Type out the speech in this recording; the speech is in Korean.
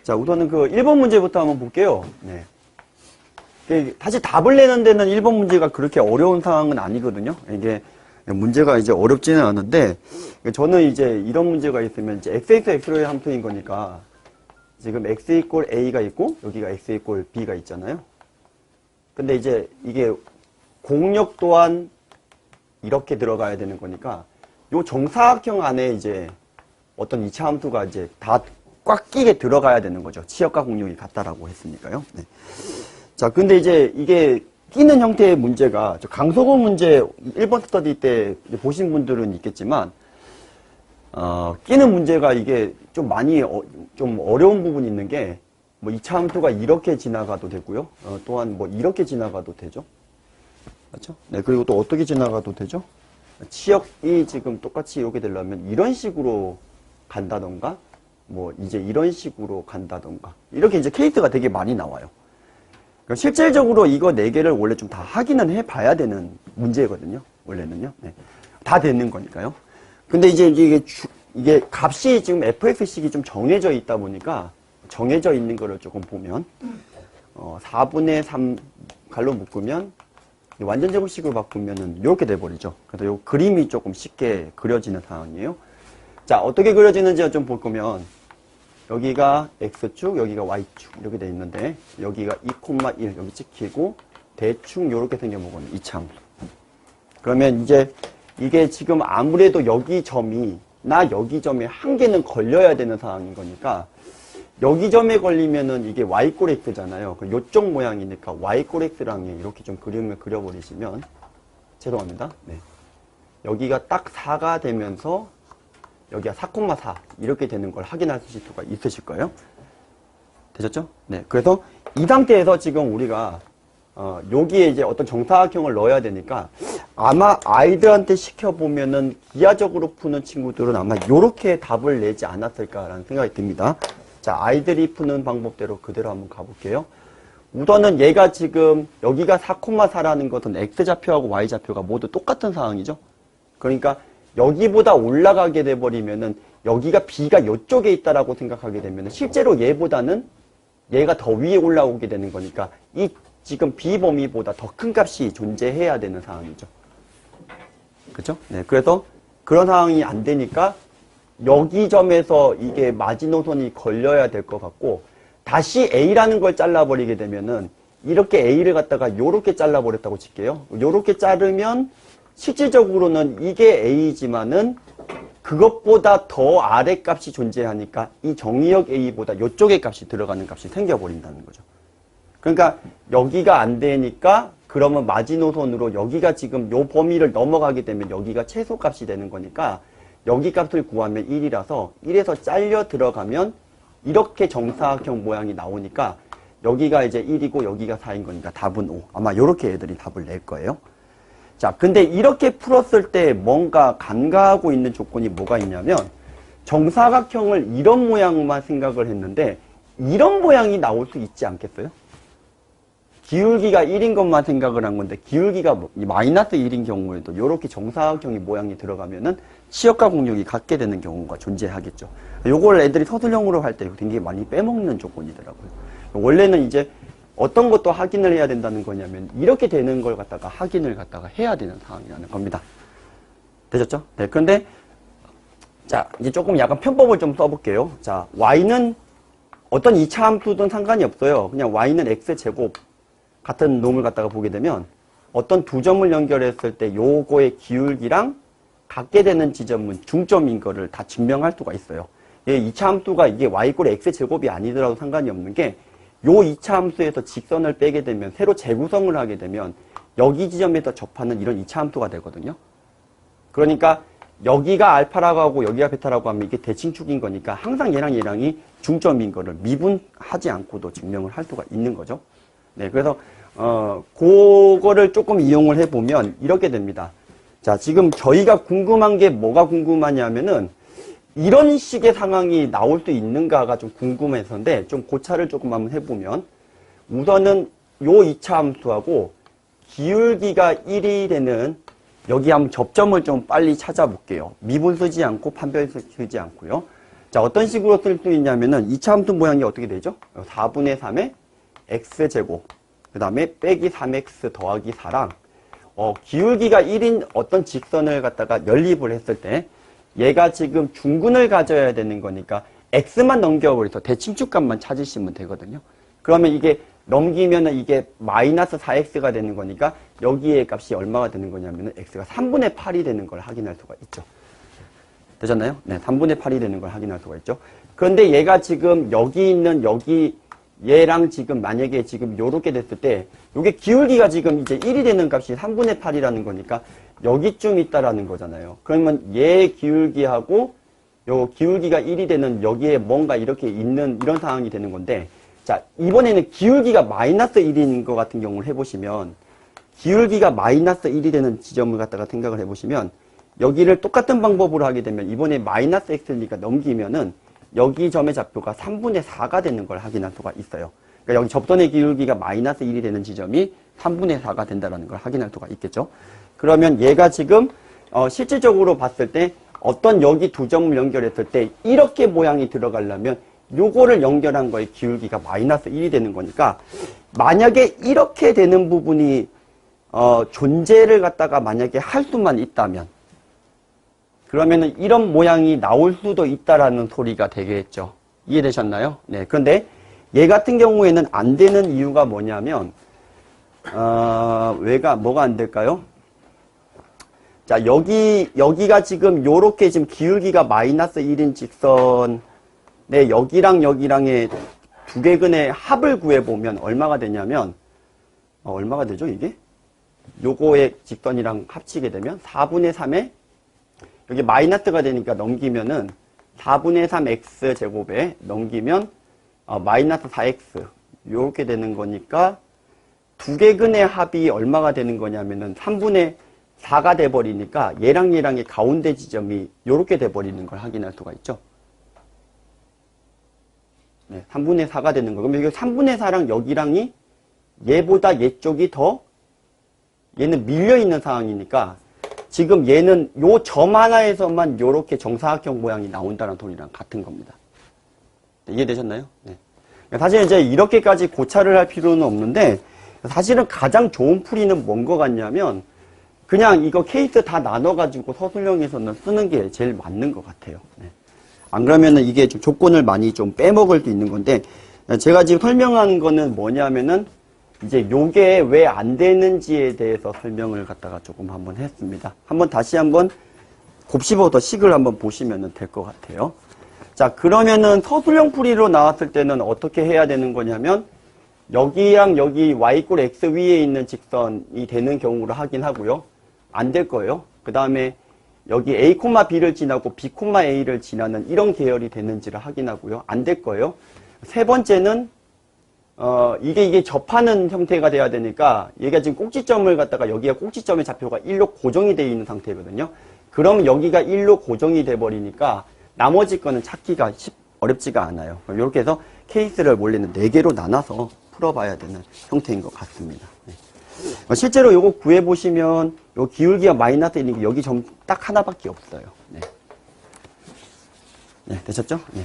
자, 우선은 그 1번 문제부터 한번 볼게요. 네. 사실 답을 내는 데는 1번 문제가 그렇게 어려운 상황은 아니거든요. 이게 문제가 이제 어렵지는 않은데, 저는 이제 이런 문제가 있으면 이제 xx, x로의 함수인 거니까, 지금 x 이꼴 a가 있고, 여기가 x 이꼴 b가 있잖아요. 근데 이제 이게 공역 또한 이렇게 들어가야 되는 거니까, 요 정사각형 안에 이제 어떤 2차 함수가 이제 다 꽉 끼게 들어가야 되는 거죠. 치역과 공역이 같다라고 했으니까요. 네. 자, 근데 이제 이게 끼는 형태의 문제가, 강소금 문제 1번 스터디 때 보신 분들은 있겠지만, 끼는 문제가 이게 좀 많이, 좀 어려운 부분이 있는 게, 뭐 2차 함수가 이렇게 지나가도 되고요. 또한 뭐 이렇게 지나가도 되죠. 맞죠? 네, 그리고 또 어떻게 지나가도 되죠? 치역이 지금 똑같이 이렇게 되려면 이런 식으로 간다던가, 뭐 이제 이런 식으로 간다던가, 이렇게 이제 케이스가 되게 많이 나와요. 그러니까 실질적으로 이거 4개를 원래 좀 다 확인은 해봐야 되는 문제거든요. 원래는요. 네. 다 되는 거니까요. 근데 이제 이게 값이 지금 fx식이 좀 정해져 있다 보니까, 정해져 있는 거를 조금 보면, 4분의 3 갈로 묶으면, 완전 제곱식으로 바꾸면은 이렇게 돼버리죠. 그래서 요 그림이 조금 쉽게 그려지는 상황이에요. 자, 어떻게 그려지는지 좀 볼 거면, 여기가 x축, 여기가 y축 이렇게 돼 있는데, 여기가 2,1 여기 찍히고, 대충 이렇게 생겨보거든요. 이차 함수. 그러면 이제 이게 지금 아무래도 여기 점이나 여기 점에 한 개는 걸려야 되는 상황인 거니까, 여기 점에 걸리면은 이게 y꼴 x잖아요. 요쪽 모양이니까 y꼴 x랑 이렇게 좀 그림을 그려버리시면, 죄송합니다. 네. 여기가 딱 4가 되면서 여기가 4,4 이렇게 되는 걸 확인하실 수가 있으실 거예요. 되셨죠? 네. 그래서 이 상태에서 지금 우리가 여기에 이제 어떤 정사각형을 넣어야 되니까, 아마 아이들한테 시켜보면은 기하적으로 푸는 친구들은 아마 이렇게 답을 내지 않았을까라는 생각이 듭니다. 자, 아이들이 푸는 방법대로 그대로 한번 가볼게요. 우선은 얘가 지금 여기가 4,4라는 것은 x좌표하고 y좌표가 모두 똑같은 상황이죠. 그러니까 여기보다 올라가게 돼버리면은 여기가 b가 이쪽에 있다라고 생각하게 되면은 실제로 얘보다는 얘가 더 위에 올라오게 되는 거니까 이 지금 b 범위보다 더 큰 값이 존재해야 되는 상황이죠. 그렇죠? 네, 그래서 그런 상황이 안 되니까 여기 점에서 이게 마지노선이 걸려야 될 것 같고, 다시 a라는 걸 잘라버리게 되면은 이렇게 a를 갖다가 요렇게 잘라버렸다고 칠게요. 요렇게 자르면 실질적으로는 이게 a지만은 그것보다 더 아래 값이 존재하니까 이 정의역 a보다 이쪽에 값이 들어가는 값이 생겨버린다는 거죠. 그러니까 여기가 안 되니까 그러면 마지노선으로 여기가 지금 요 범위를 넘어가게 되면 여기가 최소값이 되는 거니까 여기 값을 구하면 1이라서 1에서 잘려 들어가면 이렇게 정사각형 모양이 나오니까 여기가 이제 1이고 여기가 4인 거니까 답은 5. 아마 이렇게 애들이 답을 낼 거예요. 자, 근데 이렇게 풀었을 때 뭔가 간과하고 있는 조건이 뭐가 있냐면, 정사각형을 이런 모양만 생각을 했는데 이런 모양이 나올 수 있지 않겠어요? 기울기가 1인 것만 생각을 한 건데 기울기가 마이너스 1인 경우에도 이렇게 정사각형이 모양이 들어가면은 치역과 공역이 같게 되는 경우가 존재하겠죠. 요걸 애들이 서술형으로 할 때 굉장히 많이 빼먹는 조건이더라고요. 원래는 이제 어떤 것도 확인을 해야 된다는 거냐면 이렇게 되는 걸 갖다가 확인을 갖다가 해야 되는 상황이라는 겁니다. 되셨죠? 네. 그런데 자, 이제 조금 약간 편법을 좀 써볼게요. 자, y는 어떤 2차 함수든 상관이 없어요. 그냥 y는 x제곱 같은 놈을 갖다가 보게 되면 어떤 두 점을 연결했을 때 요거의 기울기랑 같게 되는 지점은 중점인 거를 다 증명할 수가 있어요. 이 2차 함수가 이게 y 꼴 x제곱이 아니더라도 상관이 없는 게, 요 2차 함수에서 직선을 빼게 되면 새로 재구성을 하게 되면 여기 지점에서 접하는 이런 2차 함수가 되거든요. 그러니까 여기가 알파라고 하고 여기가 베타라고 하면 이게 대칭축인 거니까 항상 얘랑이 중점인 거를 미분하지 않고도 증명을 할 수가 있는 거죠. 네, 그래서 그거를 조금 이용을 해보면 이렇게 됩니다. 자, 지금 저희가 궁금한 게 뭐가 궁금하냐면은 이런 식의 상황이 나올 수 있는가가 좀 궁금해서인데, 좀 고찰을 조금 한번 해보면, 우선은 요 2차 함수하고 기울기가 1이 되는 여기 한번 접점을 좀 빨리 찾아볼게요. 미분 쓰지 않고 판별 쓰지 않고요. 자, 어떤 식으로 쓸 수 있냐면은 2차 함수 모양이 어떻게 되죠? 4분의 3의 x제곱, 그 다음에 빼기 3x 더하기 4랑, 기울기가 1인 어떤 직선을 갖다가 연립을 했을 때, 얘가 지금 중근을 가져야 되는 거니까, x만 넘겨버려서 대칭축값만 찾으시면 되거든요. 그러면 이게 넘기면은 이게 마이너스 4x가 되는 거니까, 여기에 값이 얼마가 되는 거냐면은, x가 3분의 8이 되는 걸 확인할 수가 있죠. 되셨나요? 네, 3분의 8이 되는 걸 확인할 수가 있죠. 그런데 얘가 지금 여기 있는 얘랑 지금 만약에 지금 요렇게 됐을 때 요게 기울기가 지금 이제 1이 되는 값이 3분의 8이라는 거니까 여기쯤 있다라는 거잖아요. 그러면 얘 기울기하고 요 기울기가 1이 되는 여기에 뭔가 이렇게 있는 이런 상황이 되는 건데, 자, 이번에는 기울기가 마이너스 1인 것 같은 경우를 해보시면, 기울기가 마이너스 1이 되는 지점을 갖다가 생각을 해보시면, 여기를 똑같은 방법으로 하게 되면 이번에 마이너스 x니까 넘기면은 여기 점의 좌표가 3분의 4가 되는 걸 확인할 수가 있어요. 그러니까 여기 접선의 기울기가 마이너스 1이 되는 지점이 3분의 4가 된다는 걸 확인할 수가 있겠죠. 그러면 얘가 지금 실질적으로 봤을 때 어떤 여기 두 점을 연결했을 때 이렇게 모양이 들어가려면 요거를 연결한 거의 기울기가 마이너스 1이 되는 거니까, 만약에 이렇게 되는 부분이 존재를 갖다가 만약에 할 수만 있다면, 그러면은 이런 모양이 나올 수도 있다라는 소리가 되겠죠. 이해되셨나요? 네. 그런데 얘 같은 경우에는 안 되는 이유가 뭐냐면, 뭐가 안 될까요? 자, 여기가 지금 요렇게 지금 기울기가 마이너스 1인 직선, 네, 여기랑 여기랑의 두 개근의 합을 구해보면 얼마가 되냐면, 얼마가 되죠, 이게? 요거의 직선이랑 합치게 되면 4분의 3에 여기 마이너스가 되니까 넘기면은 4분의 3x 제곱에 넘기면 마이너스 4x 요렇게 되는 거니까 두 개근의 합이 얼마가 되는 거냐면은 3분의 4가 돼버리니까 얘랑 얘랑의 가운데 지점이 요렇게 돼버리는 걸 확인할 수가 있죠. 네, 3분의 4가 되는 거. 그럼 여기 3분의 4랑 여기랑이 얘보다 얘 쪽이 더 얘는 밀려있는 상황이니까 지금 얘는 요 점 하나에서만 요렇게 정사각형 모양이 나온다는 소리랑 같은 겁니다. 네, 이해되셨나요? 네. 사실 이제 이렇게까지 고찰을 할 필요는 없는데, 사실은 가장 좋은 풀이는 뭔 것 같냐면 그냥 이거 케이스 다 나눠가지고 서술형에서는 쓰는 게 제일 맞는 것 같아요. 네. 안 그러면은 이게 좀 조건을 많이 좀 빼먹을 수 있는 건데, 제가 지금 설명한 거는 뭐냐면은 이제 요게 왜 안 되는지에 대해서 설명을 갖다가 조금 한번 했습니다. 다시 한번 곱씹어서 식을 한번 보시면 될 것 같아요. 자, 그러면은 서술형 풀이로 나왔을 때는 어떻게 해야 되는 거냐면, 여기랑 여기 y = x 위에 있는 직선이 되는 경우를 확인하고요. 안 될 거예요. 그 다음에 여기 a, b를 지나고 b, a를 지나는 이런 계열이 되는지를 확인하고요. 안 될 거예요. 세 번째는 이게 접하는 형태가 돼야 되니까, 얘가 지금 꼭지점을 갖다가 여기가 꼭지점의 좌표가 1로 고정이 되어 있는 상태거든요. 그럼 여기가 1로 고정이 돼 버리니까 나머지 거는 찾기가 어렵지가 않아요. 이렇게 해서 케이스를 원래는 4개로 나눠서 풀어봐야 되는 형태인 것 같습니다. 네. 실제로 요거 구해보시면 요 기울기가 마이너스 1이니까 여기 점 딱 하나밖에 없어요. 네. 네, 되셨죠? 네.